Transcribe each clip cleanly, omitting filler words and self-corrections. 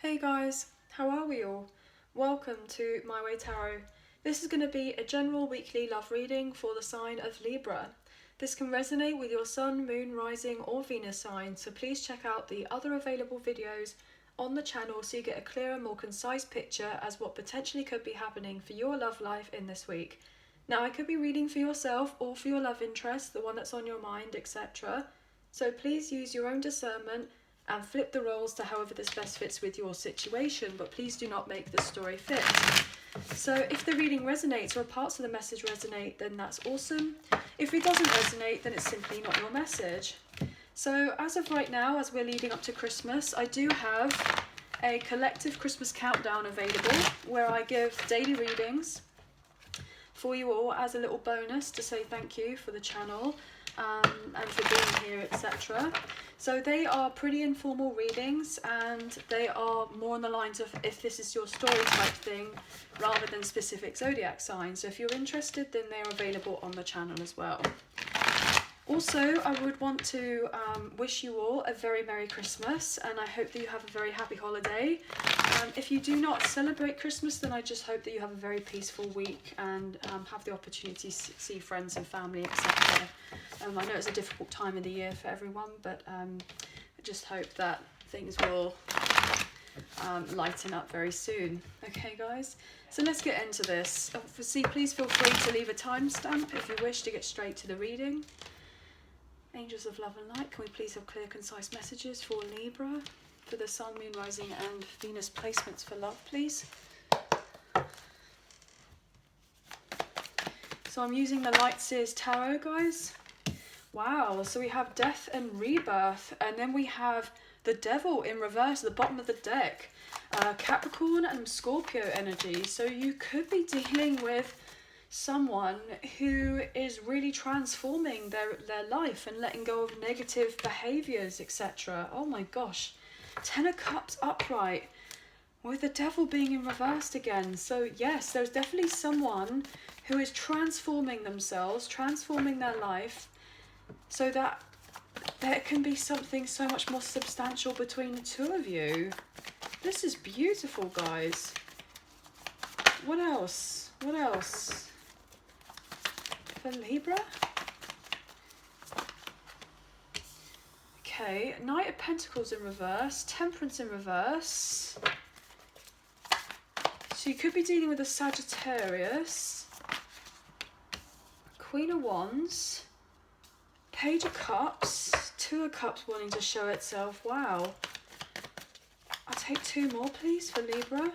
Hey guys, how are we all? Welcome to My Way Tarot. This is going to be a general weekly love reading for the sign of Libra. This can resonate with your Sun, Moon, Rising or Venus sign, so please check out the other available videos on the channel so you get a clearer, more concise picture as what potentially could be happening for your love life in this week. Now, I could be reading for yourself or for your love interest, the one that's on your mind, etc. So please use your own discernment and flip the roles to however this best fits with your situation, but please do not make the story fit. So if the reading resonates or parts of the message resonate, then that's awesome. If it doesn't resonate, then it's simply not your message. So as of right now, as we're leading up to Christmas, I do have a collective Christmas countdown available where I give daily readings for you all as a little bonus to say thank you for the channel and for being here, etc. So they are pretty informal readings and they are more on the lines of if this is your story type thing rather than specific zodiac signs. So if you're interested, then they're available on the channel as well. Also, I would want to wish you all a very Merry Christmas, and I hope that you have a very happy holiday. If you do not celebrate Christmas, then I just hope that you have a very peaceful week and have the opportunity to see friends and family, etc. I know it's a difficult time of the year for everyone, but I just hope that things will lighten up very soon. Okay, guys, so let's get into this. Obviously, please feel free to leave a timestamp if you wish to get straight to the reading. Angels of love and light, can we please have clear, concise messages for Libra, for the Sun, Moon, Rising and Venus placements for love, please? So I'm using the Light Seers Tarot, guys. Wow, so we have death and rebirth, and then we have the Devil in reverse at the bottom of the deck. Capricorn and Scorpio energy. So you could be dealing with someone who is really transforming their life and letting go of negative behaviours, etc. Oh my gosh. 10 of Cups upright with the Devil being in reversed again. So yes, there's definitely someone who is transforming themselves, transforming their life, so that there can be something so much more substantial between the two of you. This is beautiful, guys. What else? What else? For Libra? Okay, Knight of Pentacles in reverse, Temperance in reverse. So you could be dealing with a Sagittarius. Queen of Wands. Page of Cups. Two of Cups wanting to show itself. Wow. I'll take two more, please, for Libra.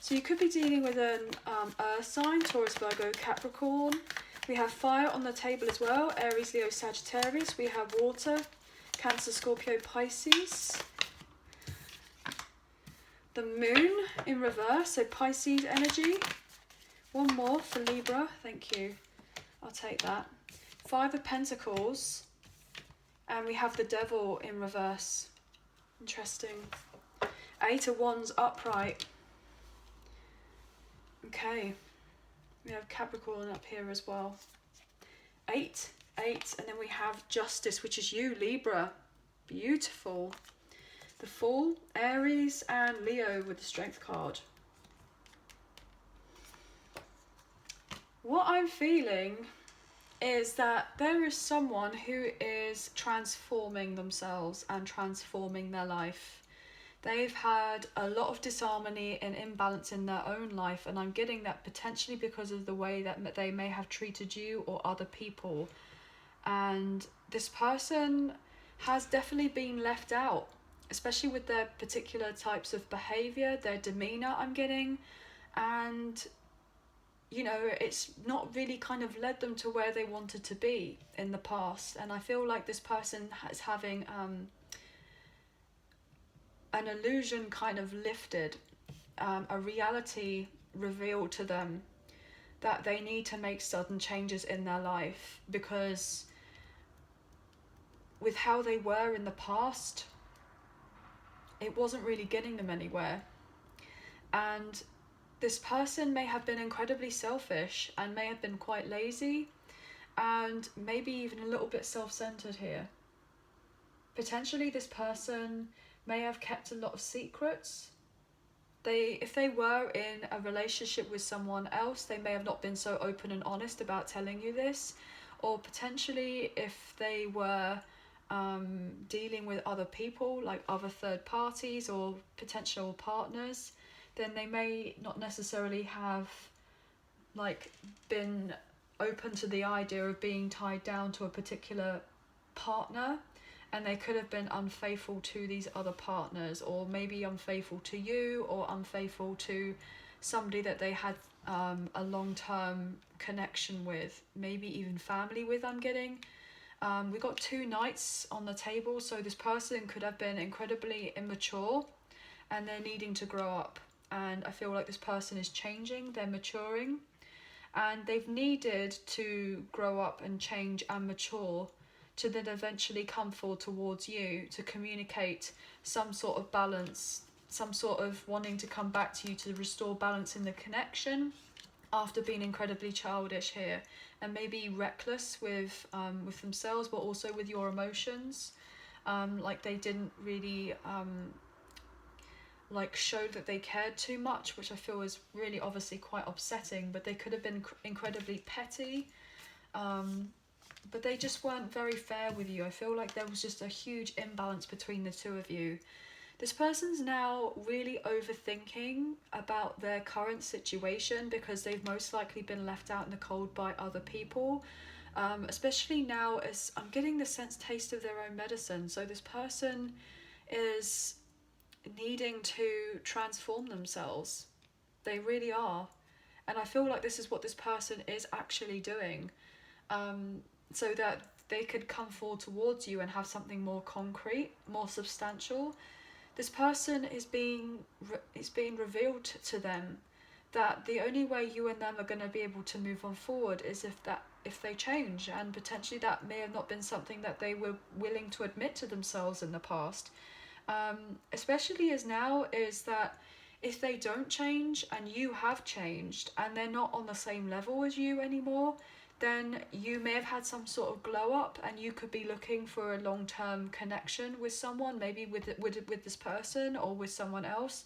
So you could be dealing with an earth sign, Taurus, Virgo, Capricorn. We have fire on the table as well, Aries, Leo, Sagittarius. We have water, Cancer, Scorpio, Pisces. The moon in reverse, so Pisces energy. One more for Libra, thank you. I'll take that. Five of Pentacles. And we have the Devil in reverse. Interesting. Eight of Wands upright. Okay, we have Capricorn up here as well. Eight, and then we have Justice, which is you, Libra. Beautiful. The Fool, Aries and Leo with the Strength card. What I'm feeling is that there is someone who is transforming themselves and transforming their life. They've had a lot of disharmony and imbalance in their own life, and I'm getting that potentially because of the way that they may have treated you or other people. And this person has definitely been left out, especially with their particular types of behaviour, their demeanour I'm getting. And, you know, it's not really kind of led them to where they wanted to be in the past. And I feel like this person is having an illusion kind of lifted, a reality revealed to them that they need to make sudden changes in their life, because with how they were in the past, it wasn't really getting them anywhere. And this person may have been incredibly selfish and may have been quite lazy and maybe even a little bit self-centered here. Potentially this person may have kept a lot of secrets. If they were in a relationship with someone else, they may have not been so open and honest about telling you this. Or potentially if they were dealing with other people, like other third parties or potential partners, then they may not necessarily have like been open to the idea of being tied down to a particular partner, and they could have been unfaithful to these other partners, or maybe unfaithful to you, or unfaithful to somebody that they had a long-term connection with, maybe even family with, I'm getting. We got 2 knights on the table, so this person could have been incredibly immature and they're needing to grow up, and I feel like this person is changing, they're maturing, and they've needed to grow up and change and mature to then eventually come forward towards you to communicate some sort of balance, some sort of wanting to come back to you to restore balance in the connection after being incredibly childish here, and maybe reckless with themselves, but also with your emotions. Like they didn't really like show that they cared too much, which I feel is really obviously quite upsetting, but they could have been incredibly petty, but they just weren't very fair with you. I feel like there was just a huge imbalance between the two of you. This person's now really overthinking about their current situation because they've most likely been left out in the cold by other people, especially now as I'm getting the sense taste of their own medicine. So this person is needing to transform themselves. They really are. And I feel like this is what this person is actually doing, so that they could come forward towards you and have something more concrete, more substantial. This person is being revealed to them that the only way you and them are going to be able to move on forward is if they change, and potentially that may have not been something that they were willing to admit to themselves in the past. Especially as now is that if they don't change and you have changed and they're not on the same level as you anymore, then you may have had some sort of glow up and you could be looking for a long-term connection with someone, maybe with this person or with someone else.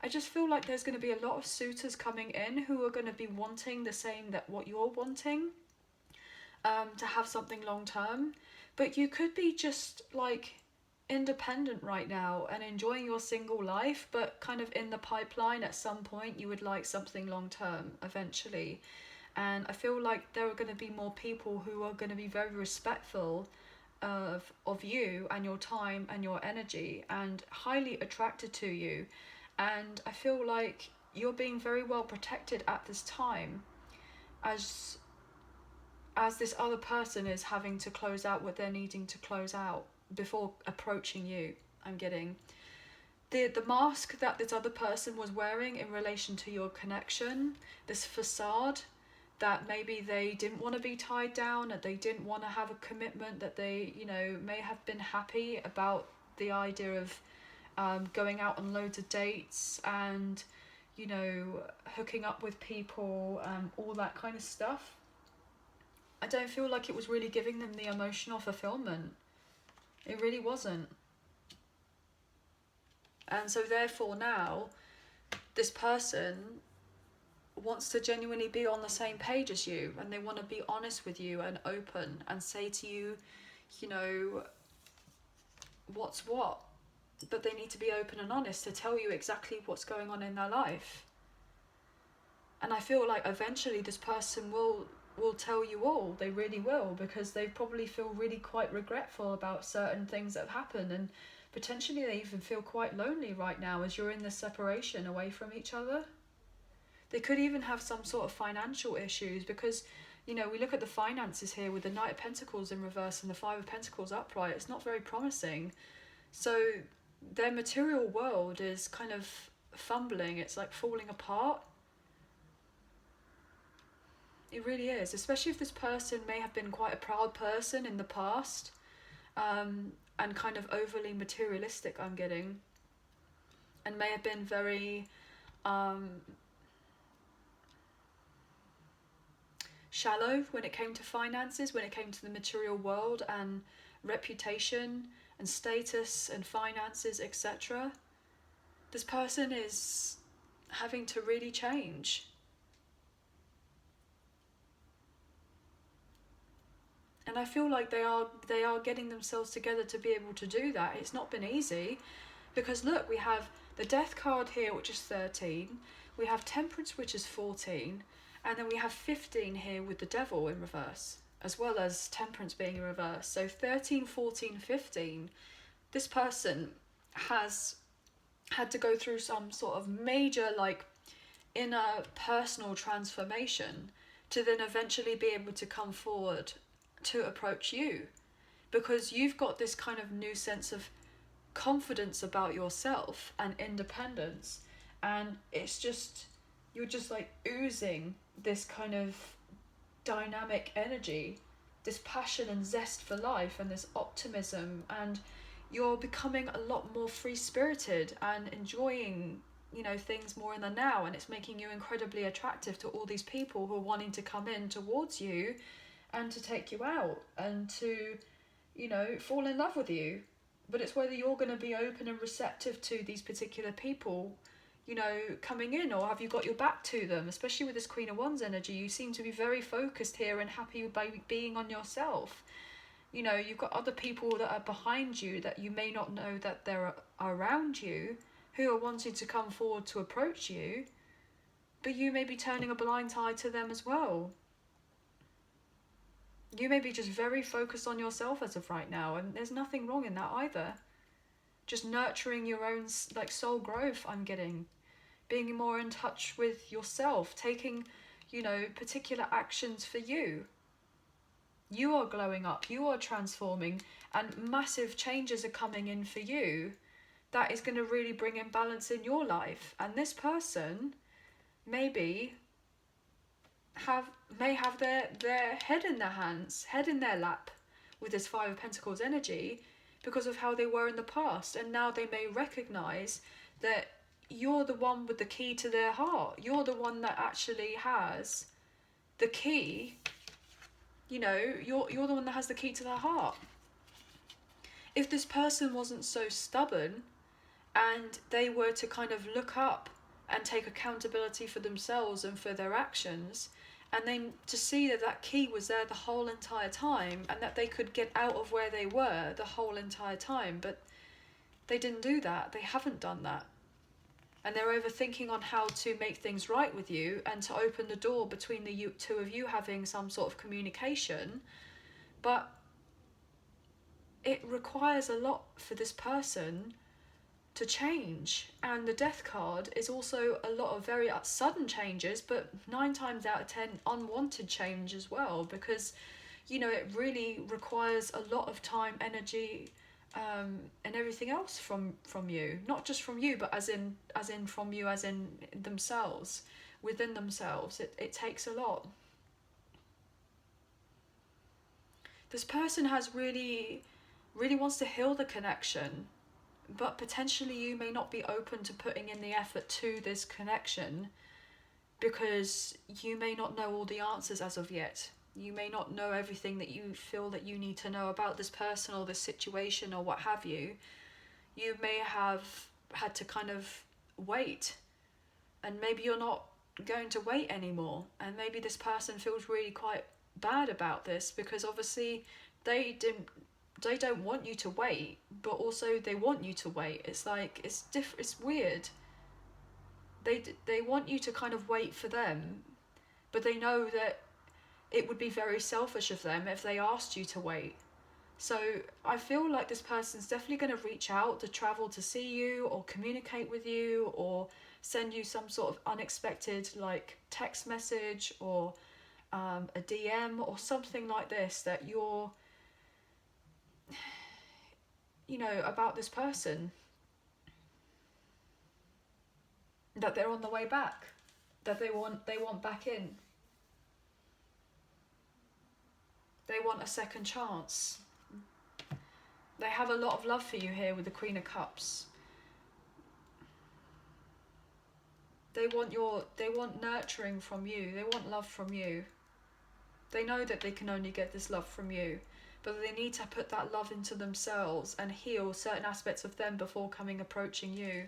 I just feel like there's going to be a lot of suitors coming in who are going to be wanting the same that what you're wanting, to have something long-term. But you could be just like independent right now and enjoying your single life, but kind of in the pipeline at some point you would like something long-term eventually. And I feel like there are going to be more people who are going to be very respectful of you and your time and your energy and highly attracted to you. And I feel like you're being very well protected at this time as this other person is having to close out what they're needing to close out before approaching you. I'm getting the mask that this other person was wearing in relation to your connection, this facade that maybe they didn't want to be tied down, that they didn't want to have a commitment, that they, may have been happy about the idea of going out on loads of dates and, hooking up with people, all that kind of stuff. I don't feel like it was really giving them the emotional fulfillment. It really wasn't. And so therefore now, this person wants to genuinely be on the same page as you, and they want to be honest with you and open and say to you, what's what. But they need to be open and honest to tell you exactly what's going on in their life. And I feel like eventually this person will tell you all. They really will, because they probably feel really quite regretful about certain things that have happened, and potentially they even feel quite lonely right now as you're in this separation away from each other. They could even have some sort of financial issues because, we look at the finances here with the Knight of Pentacles in reverse and the Five of Pentacles upright. It's not very promising. So their material world is kind of fumbling. It's like falling apart. It really is, especially if this person may have been quite a proud person in the past, and kind of overly materialistic, I'm getting, and may have been very shallow when it came to finances, when it came to the material world and reputation, and status and finances, etc. This person is having to really change. And I feel like they are getting themselves together to be able to do that. It's not been easy, because look, we have the Death card here, which is 13. We have Temperance, which is 14. And then we have 15 here with the Devil in reverse, as well as Temperance being in reverse. So 13, 14, 15. This person has had to go through some sort of major, like, inner personal transformation to then eventually be able to come forward to approach you, because you've got this kind of new sense of confidence about yourself and independence, and it's just, you're just like oozing this kind of dynamic energy, this passion and zest for life and this optimism, and you're becoming a lot more free-spirited and enjoying, you know, things more in the now, and it's making you incredibly attractive to all these people who are wanting to come in towards you and to take you out and to, you know, fall in love with you. But it's whether you're going to be open and receptive to these particular people, you know, coming in, or have you got your back to them? Especially with this Queen of Wands energy, you seem to be very focused here and happy by being on yourself. You know, you've got other people that are behind you that you may not know that they're around you, who are wanting to come forward to approach you, but you may be turning a blind eye to them as well. You may be just very focused on yourself as of right now, and there's nothing wrong in that either. Just nurturing your own, like, soul growth, I'm getting. Being more in touch with yourself, taking, you know, particular actions for you. You are glowing up, you are transforming, and massive changes are coming in for you. That is going to really bring in balance in your life. And this person may have their head in their hands, head in their lap with this Five of Pentacles energy, because of how they were in the past, and now they may recognize that you're the one with the key to their heart. You're the one that actually has the key. You know, you're the one that has the key to their heart. If this person wasn't so stubborn and they were to kind of look up and take accountability for themselves and for their actions, and then to see that that key was there the whole entire time, and that they could get out of where they were the whole entire time, but they didn't do that. They haven't done that. And they're overthinking on how to make things right with you and to open the door between the two of you having some sort of communication. But it requires a lot for this person to change. And the Death card is also a lot of very sudden changes, but 9 times out of 10 unwanted change as well, because, you know, it really requires a lot of time, energy, and everything else from you. Not just from you, but as in from you, as in themselves, within themselves. It takes a lot. This person has really wants to heal the connection, but potentially you may not be open to putting in the effort to this connection, because you may not know all the answers as of yet. You may not know everything that you feel that you need to know about this person or this situation or what have you. You may have had to kind of wait, and maybe you're not going to wait anymore, and maybe this person feels really quite bad about this, because obviously they don't want you to wait, but also they want you to wait. It's like, it's weird. They want you to kind of wait for them, but they know that it would be very selfish of them if they asked you to wait. So I feel like this person's definitely going to reach out to travel to see you, or communicate with you, or send you some sort of unexpected, like, text message, or a DM or something like this, that you're, you know, about this person, that they're on the way back, that they want back in. They want a second chance. They have a lot of love for you here with the Queen of Cups. They want nurturing from you. They want love from you. They know that they can only get this love from you, but they need to put that love into themselves and heal certain aspects of them before approaching you.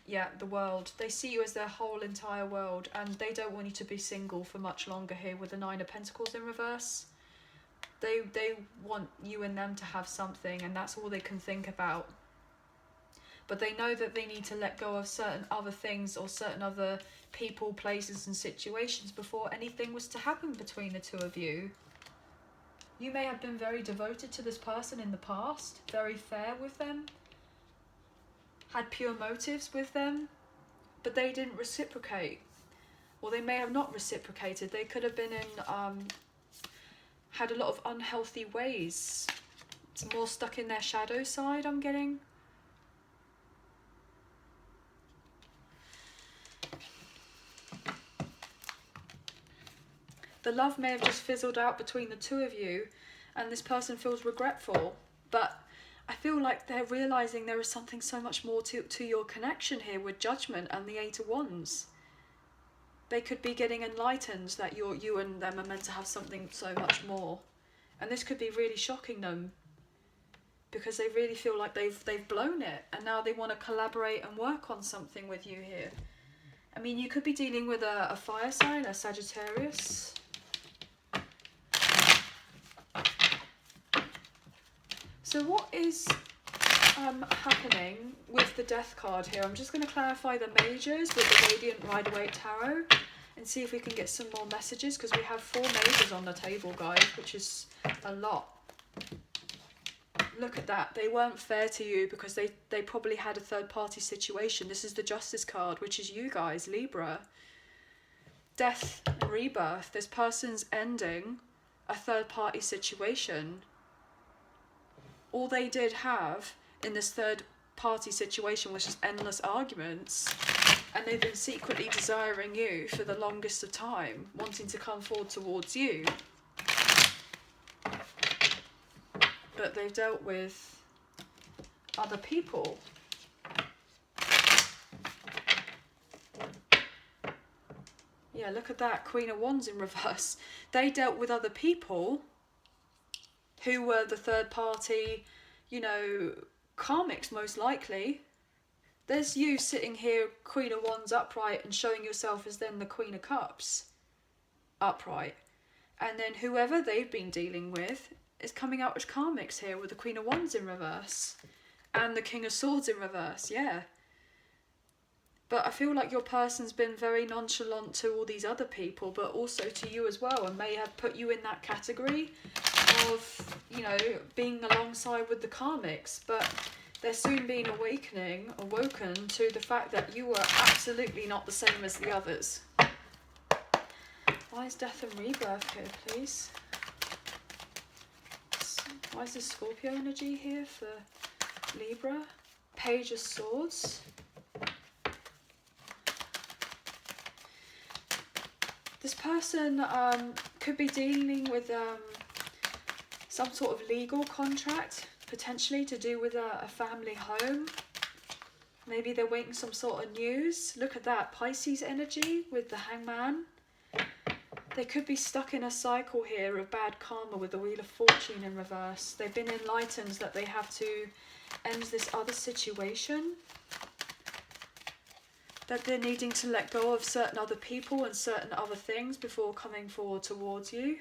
Yeah, the world. They see you as their whole entire world, and they don't want you to be single for much longer here with the Nine of Pentacles in reverse. They want you and them to have something, and that's all they can think about. But they know that they need to let go of certain other things or certain other people, places and situations before anything was to happen between the two of you. You may have been very devoted to this person in the past, very fair with them, had pure motives with them, but they didn't reciprocate. Or they may have not reciprocated. They could have been in, had a lot of unhealthy ways. It's more stuck in their shadow side, I'm getting. The love may have just fizzled out between the two of you, and this person feels regretful. But I feel like they're realising there is something so much more to your connection here with Judgment and the Eight of Wands. They could be getting enlightened that you and them are meant to have something so much more. And this could be really shocking them, because they really feel like they've blown it, and now they want to collaborate and work on something with you here. I mean, you could be dealing with a fire sign, a Sagittarius. So what is happening with the Death card here? I'm just going to clarify the majors with the Radiant Rider-Waite Tarot and see if we can get some more messages, because we have 4 majors on the table, guys, which is a lot. Look at that. They weren't fair to you because they probably had a third-party situation. This is the Justice card, which is you guys, Libra. Death and rebirth. This person's ending a third-party situation. All they did have in this third-party situation was just endless arguments, and they've been secretly desiring you for the longest of time, wanting to come forward towards you. But they've dealt with other people. Yeah, look at that, Queen of Wands in reverse. They dealt with other people who were the third party, you know, karmics most likely. There's you sitting here, Queen of Wands upright, and showing yourself as then the Queen of Cups upright. And then whoever they've been dealing with is coming out as karmics here with the Queen of Wands in reverse. And the King of Swords in reverse, yeah. But I feel like your person's been very nonchalant to all these other people, but also to you as well, and may have put you in that category of, you know, being alongside with the karmics. But they're soon being awoken to the fact that you are absolutely not the same as the others. Why is Death and Rebirth here, please? Why is this Scorpio energy here for Libra? Page of Swords. This person could be dealing with some sort of legal contract, potentially to do with a family home. Maybe they're waiting some sort of news. Look at that, Pisces energy with the Hangman. They could be stuck in a cycle here of bad karma with the Wheel of Fortune in reverse. They've been enlightened that they have to end this other situation, that they're needing to let go of certain other people and certain other things before coming forward towards you.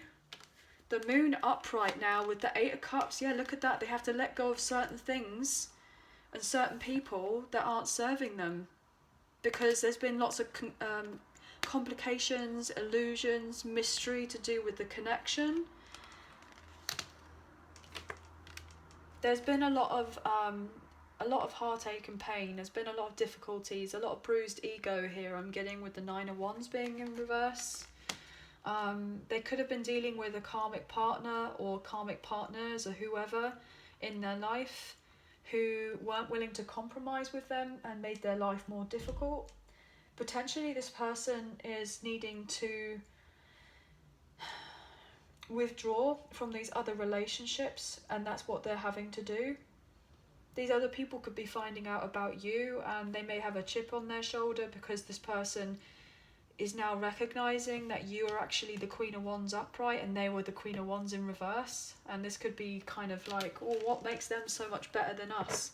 The Moon upright now with the Eight of Cups. Yeah, look at that. They have to let go of certain things and certain people that aren't serving them, because there's been lots of complications, illusions, mystery to do with the connection. There's been a lot of heartache and pain. There's been a lot of difficulties, a lot of bruised ego here I'm getting with the Nine of Wands being in reverse. They could have been dealing with a karmic partner or karmic partners or whoever in their life who weren't willing to compromise with them and made their life more difficult. Potentially this person is needing to withdraw from these other relationships, and that's what they're having to do. These other people could be finding out about you, and they may have a chip on their shoulder because this person is now recognizing that you are actually the Queen of Wands upright and they were the Queen of Wands in reverse. And this could be kind of like, oh, what makes them so much better than us?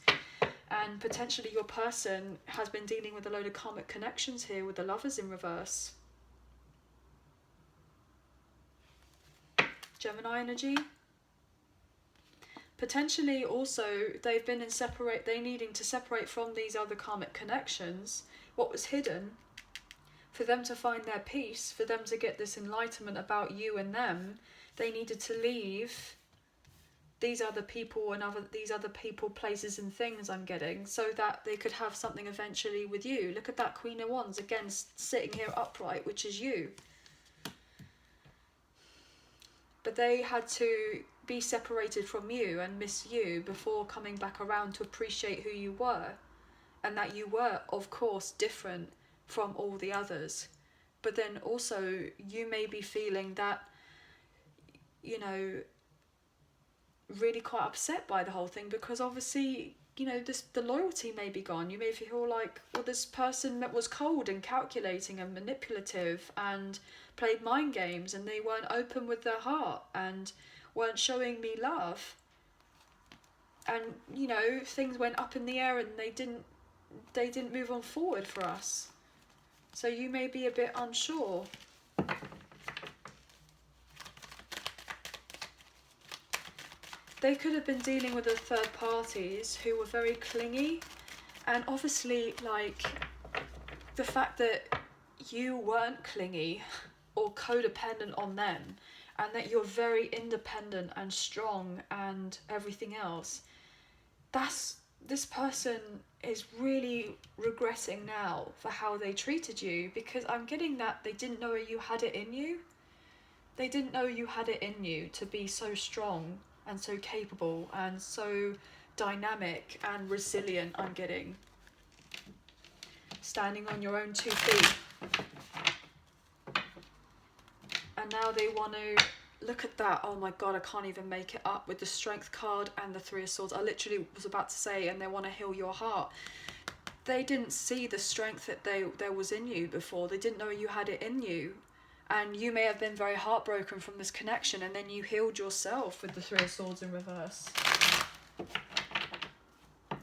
And potentially your person has been dealing with a load of karmic connections here with the Lovers in reverse. Gemini energy. Potentially also they've been in they needing to separate from these other karmic connections, what was hidden, for them to find their peace, for them to get this enlightenment about you and them. They needed to leave these other people and these other people, places and things I'm getting, so that they could have something eventually with you. Look at that Queen of Wands again, sitting here upright, which is you. But they had to be separated from you and miss you before coming back around to appreciate who you were, and that you were, of course, different from all the others. But then also you may be feeling that, you know, really quite upset by the whole thing, because obviously, you know, the loyalty may be gone. You may feel like, well, this person was cold and calculating and manipulative and played mind games, and they weren't open with their heart and weren't showing me love. And, you know, things went up in the air and they didn't move on forward for us. So you may be a bit unsure. They could have been dealing with the third parties who were very clingy, and obviously, like, the fact that you weren't clingy or codependent on them, and that you're very independent and strong and everything else, this person is really regretting now for how they treated you, because I'm getting that they didn't know you had it in you. They didn't know you had it in you to be so strong and so capable and so dynamic and resilient, I'm getting. Standing on your own 2 feet. And now they want to, look at that, oh my god, I can't even make it up, with the Strength card and the 3 of Swords. I literally was about to say, and they want to heal your heart. They didn't see the strength that there was in you before. They didn't know you had it in you. And you may have been very heartbroken from this connection, and then you healed yourself with the 3 of Swords in reverse.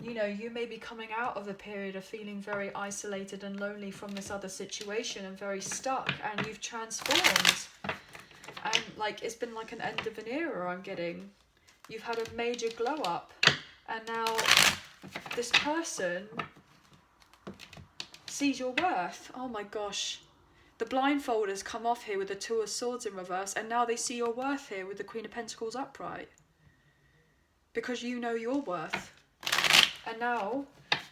You know, you may be coming out of a period of feeling very isolated and lonely from this other situation and very stuck, and you've transformed. And like, it's been like an end of an era, I'm getting. You've had a major glow up, and now this person sees your worth. Oh my gosh. The blindfold has come off here with the 2 of Swords in reverse, and now they see your worth here with the Queen of Pentacles upright. Because you know your worth. And now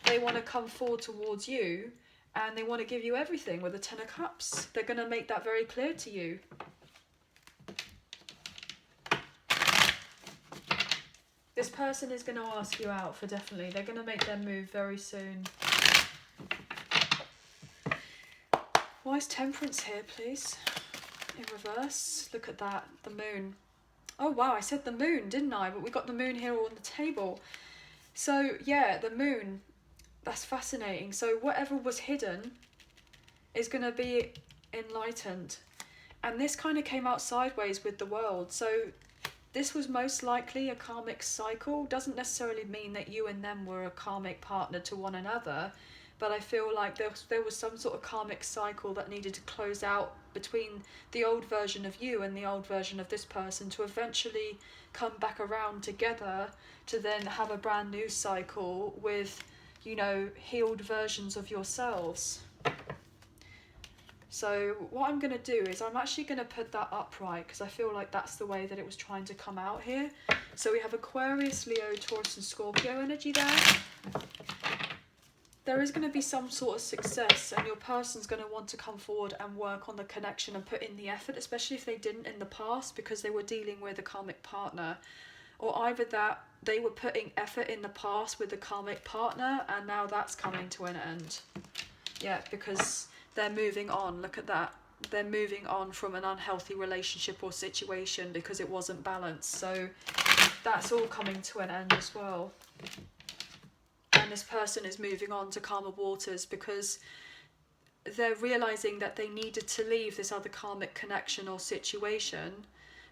they want to come forward towards you, and they want to give you everything with the 10 of Cups. They're going to make that very clear to you. This person is going to ask you out for definitely. They're going to make their move very soon. Why is Temperance here, please? In reverse. Look at that. The moon. Oh, wow. I said the moon, didn't I? But we got the moon here on the table. So, yeah, the moon. That's fascinating. So whatever was hidden is going to be enlightened. And this kind of came out sideways with the world. So this was most likely a karmic cycle. Doesn't necessarily mean that you and them were a karmic partner to one another. But I feel like there was some sort of karmic cycle that needed to close out between the old version of you and the old version of this person to eventually come back around together to then have a brand new cycle with, you know, healed versions of yourselves. So what I'm going to do is I'm actually going to put that upright, because I feel like that's the way that it was trying to come out here. So we have Aquarius, Leo, Taurus and Scorpio energy there. There is going to be some sort of success, and your person's going to want to come forward and work on the connection and put in the effort, especially if they didn't in the past because they were dealing with a karmic partner. Or either that they were putting effort in the past with the karmic partner and now that's coming to an end. Yeah, because they're moving on. Look at that. They're moving on from an unhealthy relationship or situation because it wasn't balanced. So that's all coming to an end as well. And this person is moving on to calmer waters because they're realizing that they needed to leave this other karmic connection or situation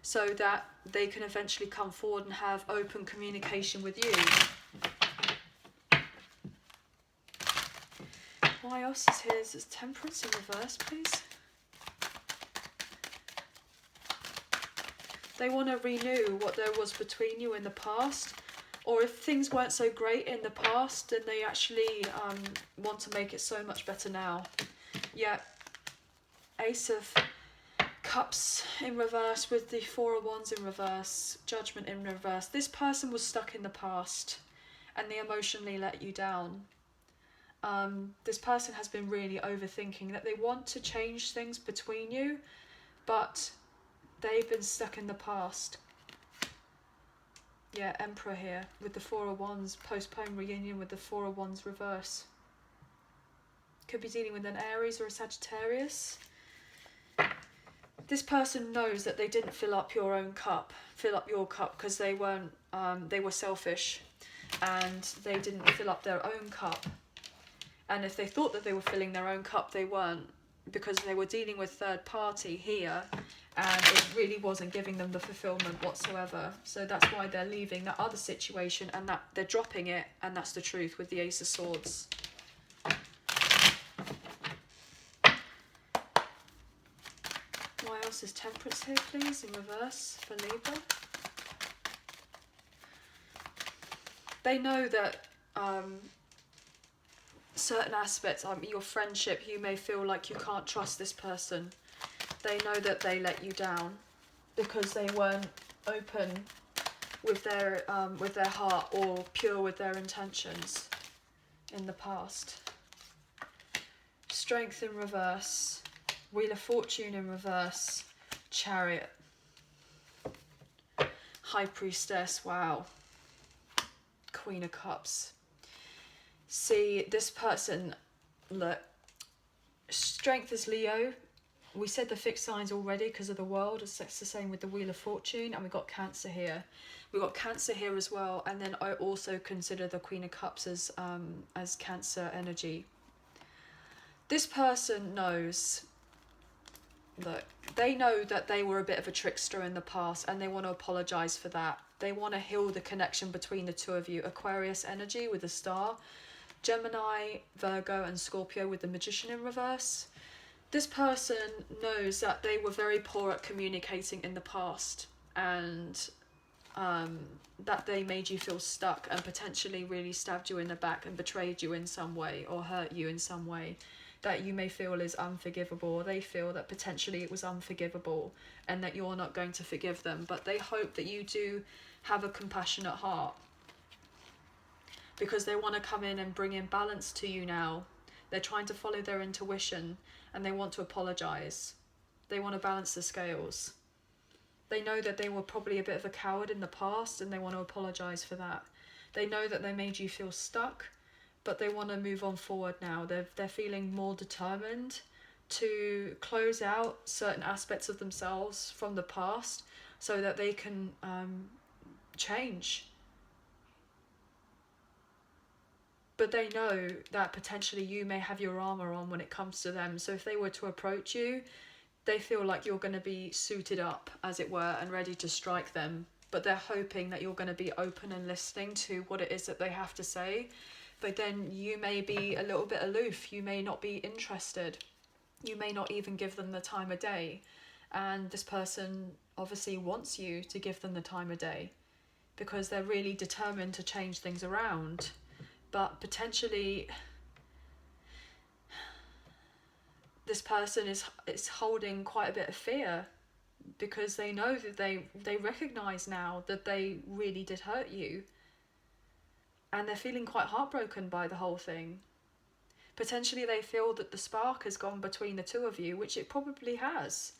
so that they can eventually come forward and have open communication with you. Why else is here? Is Temperance in reverse, please? They want to renew what there was between you in the past, or if things weren't so great in the past, then they actually want to make it so much better now. Yeah, Ace of Cups in reverse with the Four of Wands in reverse, Judgment in reverse. This person was stuck in the past and they emotionally let you down. This person has been really overthinking that they want to change things between you, but they've been stuck in the past. Yeah, Emperor here with the Four of Wands, postponed reunion with the Four of Wands reverse. Could be dealing with an Aries or a Sagittarius. This person knows that they didn't fill up your cup because they weren't, they were selfish and they didn't fill up their own cup. And if they thought that they were filling their own cup, they weren't, because they were dealing with third party here and it really wasn't giving them the fulfillment whatsoever. So that's why they're leaving that other situation and that they're dropping it, and that's the truth with the Ace of Swords. Why else is Temperance here, please, in reverse for Libra? They know that certain aspects, your friendship, you may feel like you can't trust this person. They know that they let you down because they weren't open with their heart or pure with their intentions in the past. Strength in reverse, Wheel of Fortune in reverse, Chariot, High Priestess, wow, Queen of Cups. See, this person, look, Strength is Leo. We said the fixed signs already because of the world. It's the same with the Wheel of Fortune, and we got Cancer here. We got Cancer here as well, and then I also consider the Queen of Cups as Cancer energy. This person knows that they know that they were a bit of a trickster in the past, and they want to apologize for that. They want to heal the connection between the two of you. Aquarius energy with the Star, Gemini, Virgo, and Scorpio with the Magician in reverse. This person knows that they were very poor at communicating in the past, and that they made you feel stuck and potentially really stabbed you in the back and betrayed you in some way or hurt you in some way that you may feel is unforgivable, or they feel that potentially it was unforgivable and that you're not going to forgive them. But they hope that you do have a compassionate heart, because they want to come in and bring in balance to you now. They're trying to follow their intuition and they want to apologize. They want to balance the scales. They know that they were probably a bit of a coward in the past and they want to apologize for that. They know that they made you feel stuck, but they want to move on forward now. They're feeling more determined to close out certain aspects of themselves from the past so that they can change. But they know that potentially you may have your armour on when it comes to them. So if they were to approach you, they feel like you're going to be suited up, as it were, and ready to strike them. But they're hoping that you're going to be open and listening to what it is that they have to say. But then you may be a little bit aloof. You may not be interested. You may not even give them the time of day. And this person obviously wants you to give them the time of day because they're really determined to change things around. But potentially this person is holding quite a bit of fear because they know that they recognise now that they really did hurt you. And they're feeling quite heartbroken by the whole thing. Potentially they feel that the spark has gone between the two of you, which it probably has.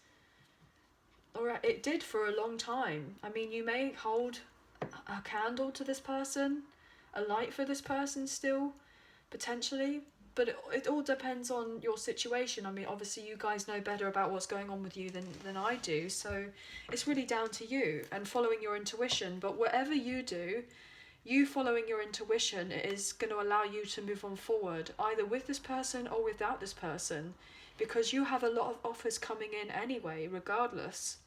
Or it did for a long time. I mean, you may hold a candle to this person, a light for this person still, potentially. But it all depends on your situation. I mean, obviously you guys know better about what's going on with you than I do. So it's really down to you and following your intuition. But whatever you do, You following your intuition is going to allow you to move on forward, either with this person or without this person, because you have a lot of offers coming in anyway, regardless.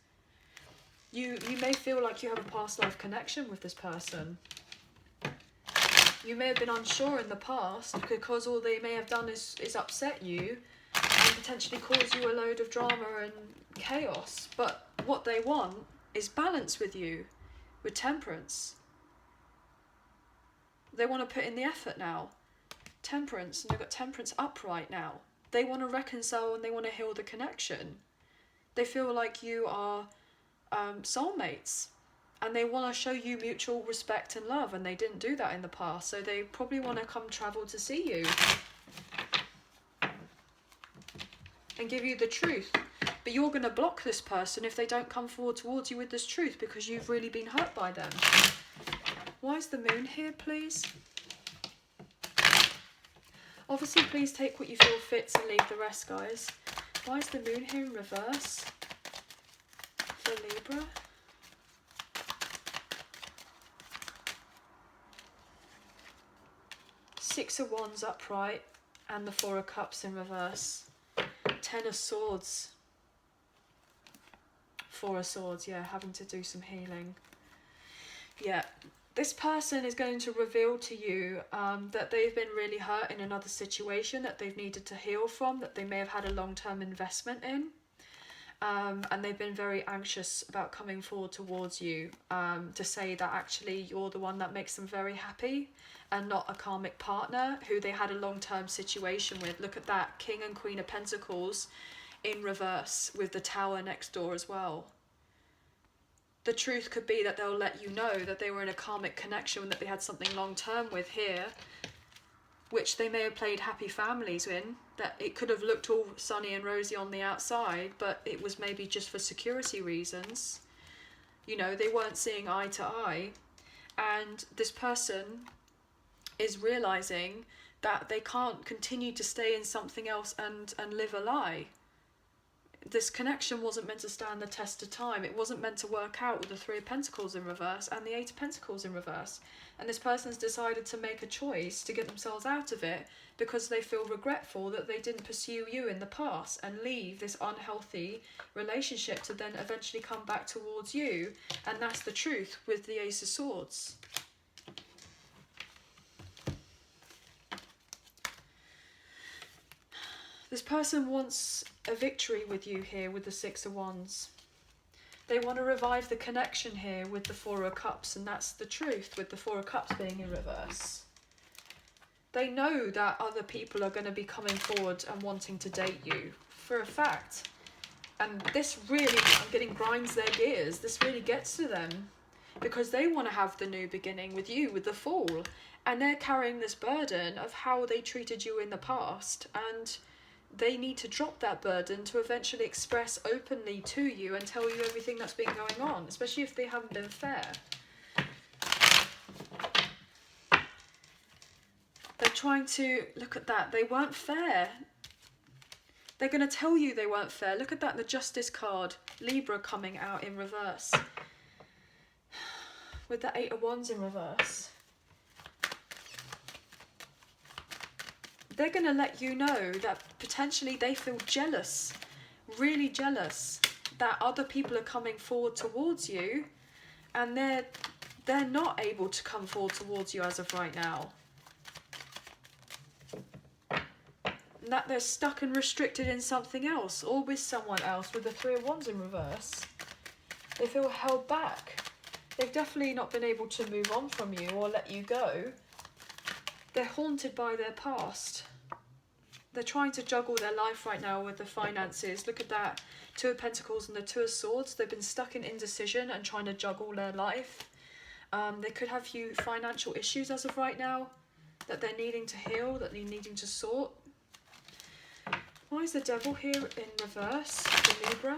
You may feel like you have a past life connection with this person. You may have been unsure in the past because all they may have done is upset you and potentially cause you a load of drama and chaos. But what they want is balance with you, with temperance. They want to put in the effort now. Temperance, and they've got temperance upright now. They want to reconcile and they want to heal the connection. They feel like you are soulmates, and they want to show you mutual respect and love, and they didn't do that in the past, so they probably want to come travel to see you and give you the truth. But you're going to block this person if they don't come forward towards you with this truth, because you've really been hurt by them. Why is the moon here, please? Obviously, please take what you feel fits and leave the rest, guys. Why is the moon here in reverse for Libra? Six of Wands upright and the Four of Cups in reverse. Ten of Swords. Four of Swords, yeah, having to do some healing. Yeah, this person is going to reveal to you that they've been really hurt in another situation that they've needed to heal from, that they may have had a long-term investment in. And they've been very anxious about coming forward towards you to say that actually you're the one that makes them very happy and not a karmic partner who they had a long-term situation with. Look at that, King and Queen of Pentacles in reverse with the Tower next door as well. The truth could be that they'll let you know that they were in a karmic connection, that they had something long-term with here, which they may have played happy families in, that it could have looked all sunny and rosy on the outside, but it was maybe just for security reasons. You know, they weren't seeing eye to eye. And this person is realizing that they can't continue to stay in something else and live a lie. This connection wasn't meant to stand the test of time. It wasn't meant to work out with the Three of Pentacles in reverse and the Eight of Pentacles in reverse. And this person's decided to make a choice to get themselves out of it because they feel regretful that they didn't pursue you in the past and leave this unhealthy relationship to then eventually come back towards you. And that's the truth with the Ace of Swords. This person wants a victory with you here with the Six of Wands. They want to revive the connection here with the Four of Cups, and that's the truth with the Four of Cups being in reverse. They know that other people are going to be coming forward and wanting to date you for a fact. And this really, I'm getting, grinds their gears. This really gets to them because they want to have the new beginning with you, with the Fool. And they're carrying this burden of how they treated you in the past, and they need to drop that burden to eventually express openly to you and tell you everything that's been going on, especially if they haven't been fair. They're trying to, look at that, they weren't fair. They're going to tell you they weren't fair. Look at that, the Justice card, Libra coming out in reverse. With the Eight of Wands in reverse. They're going to let you know that potentially they feel jealous, really jealous, that other people are coming forward towards you and they're not able to come forward towards you as of right now. And that they're stuck and restricted in something else or with someone else with the Three of Wands in reverse. They feel held back. They've definitely not been able to move on from you or let you go. They're haunted by their past. They're trying to juggle their life right now with the finances. Look at that. Two of Pentacles and the Two of Swords. They've been stuck in indecision and trying to juggle their life. They could have few financial issues as of right now that they're needing to heal, that they're needing to sort. Why is the Devil here in reverse for Libra?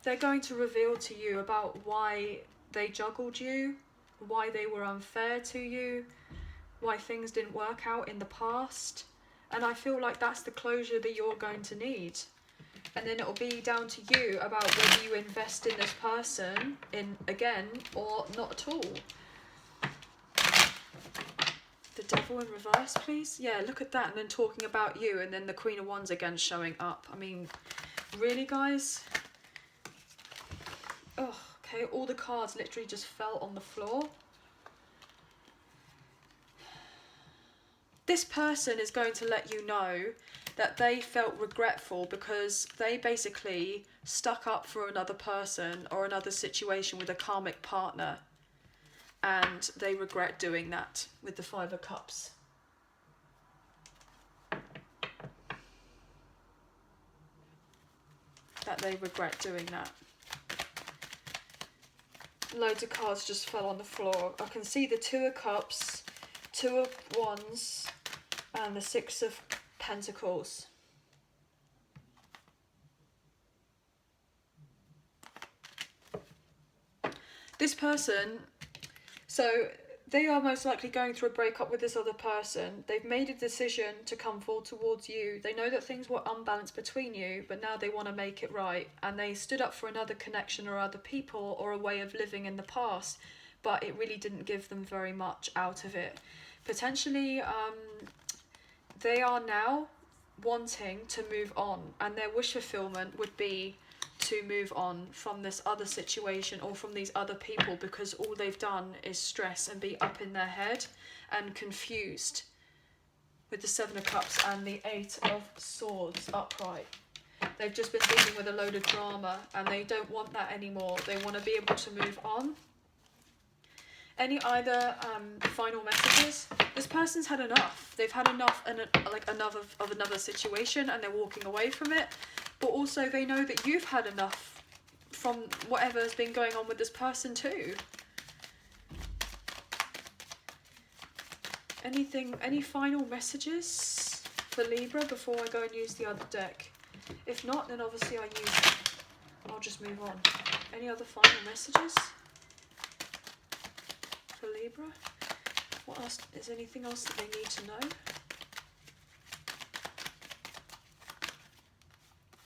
They're going to reveal to you about why they juggled you, why they were unfair to you, why things didn't work out in the past, And I feel like that's the closure that you're going to need. And then it'll be down to you about whether you invest in this person again or not at all. The Devil in reverse, please. Yeah, look at that. And then talking about you, and then the Queen of Wands again showing up. I mean, really, guys? Oh, okay. All the cards literally just fell on the floor. This person is going to let you know that they felt regretful because they basically stuck up for another person or another situation with a karmic partner. And they regret doing that with the Five of Cups. That they regret doing that. Loads of cards just fell on the floor. I can see the Two of Cups, Two of Wands, and the Six of Pentacles. This person, so they are most likely going through a breakup with this other person. They've made a decision to come forward towards you. They know that things were unbalanced between you, but now they want to make it right. And they stood up for another connection or other people or a way of living in the past, but it really didn't give them very much out of it. Potentially, they are now wanting to move on, and their wish fulfillment would be to move on from this other situation or from these other people, because all they've done is stress and be up in their head and confused with the Seven of Cups and the Eight of Swords upright. They've just been dealing with a load of drama and they don't want that anymore. They want to be able to move on. Any either final messages? This person's had enough. They've had enough and another situation, and they're walking away from it. But also they know that you've had enough from whatever's been going on with this person too. Any final messages for Libra before I go and use the other deck? If not, then obviously I'll just move on. Any other final messages for Libra? What else? Is anything else that they need to know?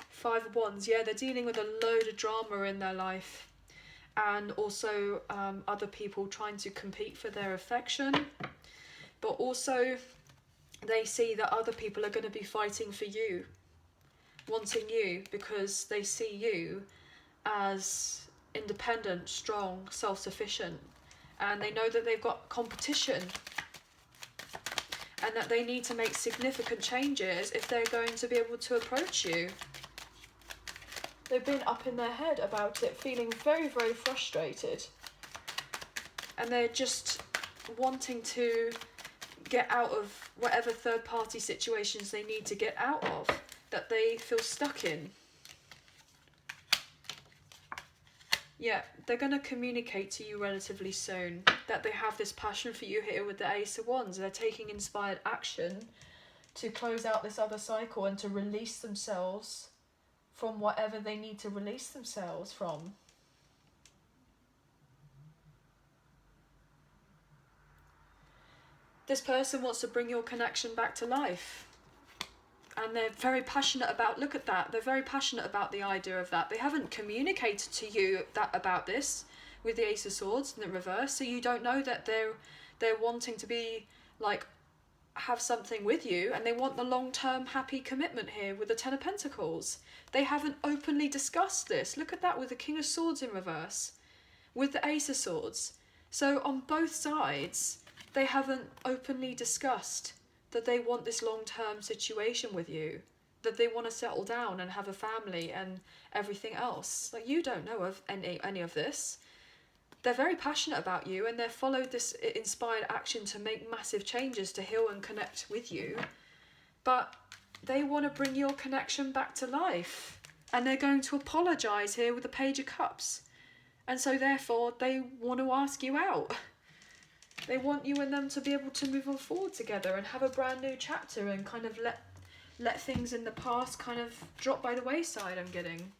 Five of Wands. Yeah, they're dealing with a load of drama in their life. And also other people trying to compete for their affection. But also they see that other people are going to be fighting for you. Wanting you because they see you as independent, strong, self-sufficient. And they know that they've got competition. And that they need to make significant changes if they're going to be able to approach you. They've been up in their head about it, feeling very, very frustrated. And they're just wanting to get out of whatever third-party situations they need to get out of, that they feel stuck in. Yeah, they're going to communicate to you relatively soon that they have this passion for you here with the Ace of Wands. They're taking inspired action to close out this other cycle and to release themselves from whatever they need to release themselves from. This person wants to bring your connection back to life. And they're very passionate about, look at that, they're very passionate about the idea of that. They haven't communicated to you about this with the Ace of Swords in the reverse, so you don't know that they're wanting to be like, have something with you, and they want the long-term happy commitment here with the Ten of Pentacles. They haven't openly discussed this. Look at that with the King of Swords in reverse, with the Ace of Swords. So on both sides, they haven't openly discussed that they want this long-term situation with you, that they want to settle down and have a family and everything else. Like, you don't know of any of this. They're very passionate about you, and they've followed this inspired action to make massive changes to heal and connect with you. But they want to bring your connection back to life. And they're going to apologise here with the Page of Cups. And so therefore they want to ask you out. They want you and them to be able to move on forward together and have a brand new chapter and kind of let things in the past kind of drop by the wayside, I'm getting.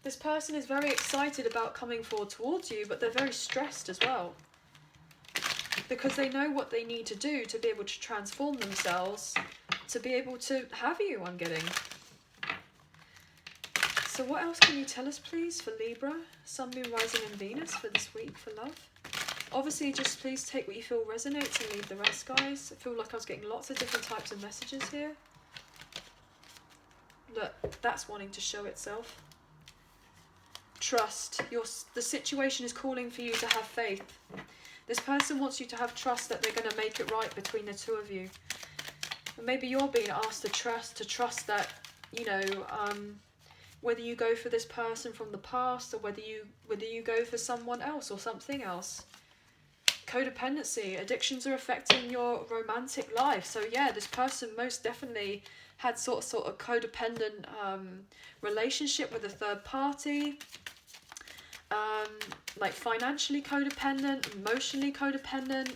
This person is very excited about coming forward towards you, but they're very stressed as well. because they know what they need to do to be able to transform themselves, to be able to have you, I'm getting. So what else can you tell us, please, for Libra, Sun, Moon, Rising and Venus for this week for love? Obviously, just please take what you feel resonates and leave the rest, guys. I feel like I was getting lots of different types of messages here. Look, that's wanting to show itself. Trust. The situation is calling for you to have faith. This person wants you to have trust that they're going to make it right between the two of you. And maybe you're being asked to trust that, you know, whether you go for this person from the past or whether you go for someone else or something else. Codependency, addictions are affecting your romantic life. So yeah, this person most definitely had sort of codependent relationship with a third party. Like financially codependent, emotionally codependent.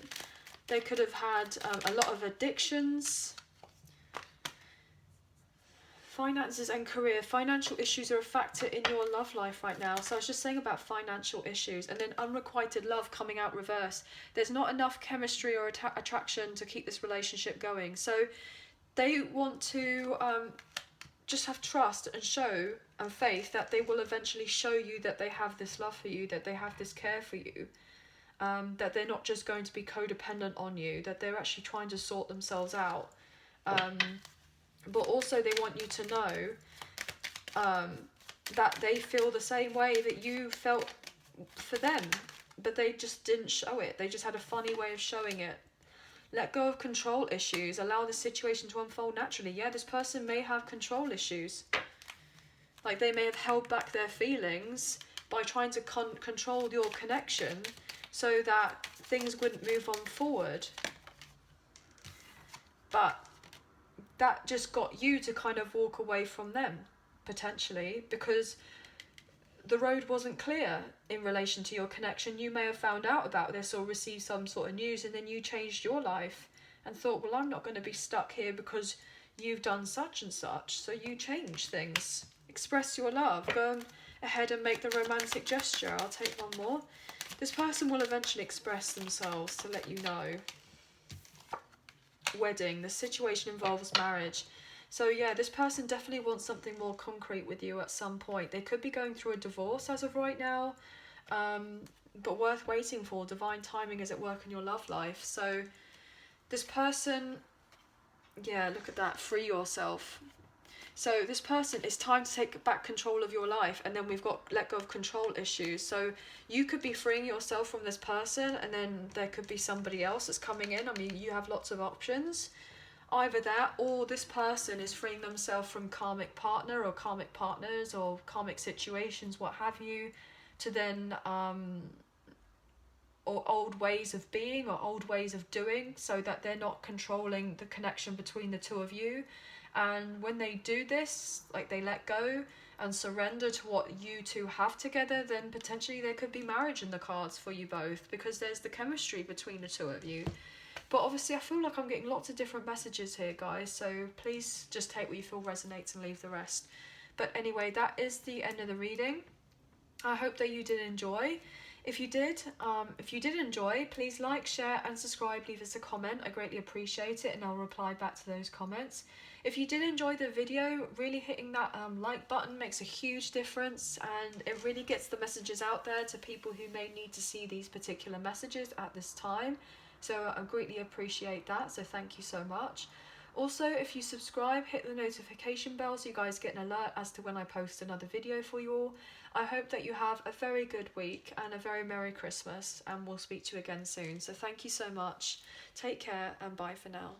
They could have had a lot of addictions. Finances and career. Financial issues are a factor in your love life right now. So I was just saying about financial issues. And then unrequited love coming out reverse. There's not enough chemistry or attraction to keep this relationship going. So they want to just have trust and show and faith that they will eventually show you that they have this love for you, that they have this care for you. That they're not just going to be codependent on you, that they're actually trying to sort themselves out. But also they want you to know that they feel the same way that you felt for them, but they just didn't show it. They just had a funny way of showing it. Let go of control issues. Allow the situation to unfold naturally. Yeah, this person may have control issues. Like they may have held back their feelings by trying to control your connection so that things wouldn't move on forward. But that just got you to kind of walk away from them, potentially, because the road wasn't clear in relation to your connection. You may have found out about this or received some sort of news, and then you changed your life and thought, well, I'm not going to be stuck here because you've done such and such. So you change things. Express your love. Go ahead and make the romantic gesture. I'll take one more. This person will eventually express themselves to let you know. Wedding. The situation involves marriage. So yeah, this person definitely wants something more concrete with you at some point. They could be going through a divorce as of right now, but worth waiting for. Divine timing is at work in your love life. So this person, yeah, look at that. Free yourself. So this person, it's time to take back control of your life. And then we've got let go of control issues. So you could be freeing yourself from this person, and then there could be somebody else that's coming in. I mean, you have lots of options. Either that, or this person is freeing themselves from karmic partner or karmic partners or karmic situations, what have you, to then, or old ways of being or old ways of doing, so that they're not controlling the connection between the two of you. And when they do this, like they let go and surrender to what you two have together, then potentially there could be marriage in the cards for you both, because there's the chemistry between the two of you. But obviously I feel like I'm getting lots of different messages here, guys, so please just take what you feel resonates and leave the rest. But anyway, that is the end of the reading. I hope that you did enjoy. If you did enjoy, please like, share and subscribe. Leave us a comment. I greatly appreciate it, and I'll reply back to those comments. If you did enjoy the video, really hitting that like button makes a huge difference, and it really gets the messages out there to people who may need to see these particular messages at this time. So I greatly appreciate that, so thank you so much. Also, if you subscribe, hit the notification bell so you guys get an alert as to when I post another video for you all. I hope that you have a very good week and a very Merry Christmas, and we'll speak to you again soon. So thank you so much. Take care and bye for now.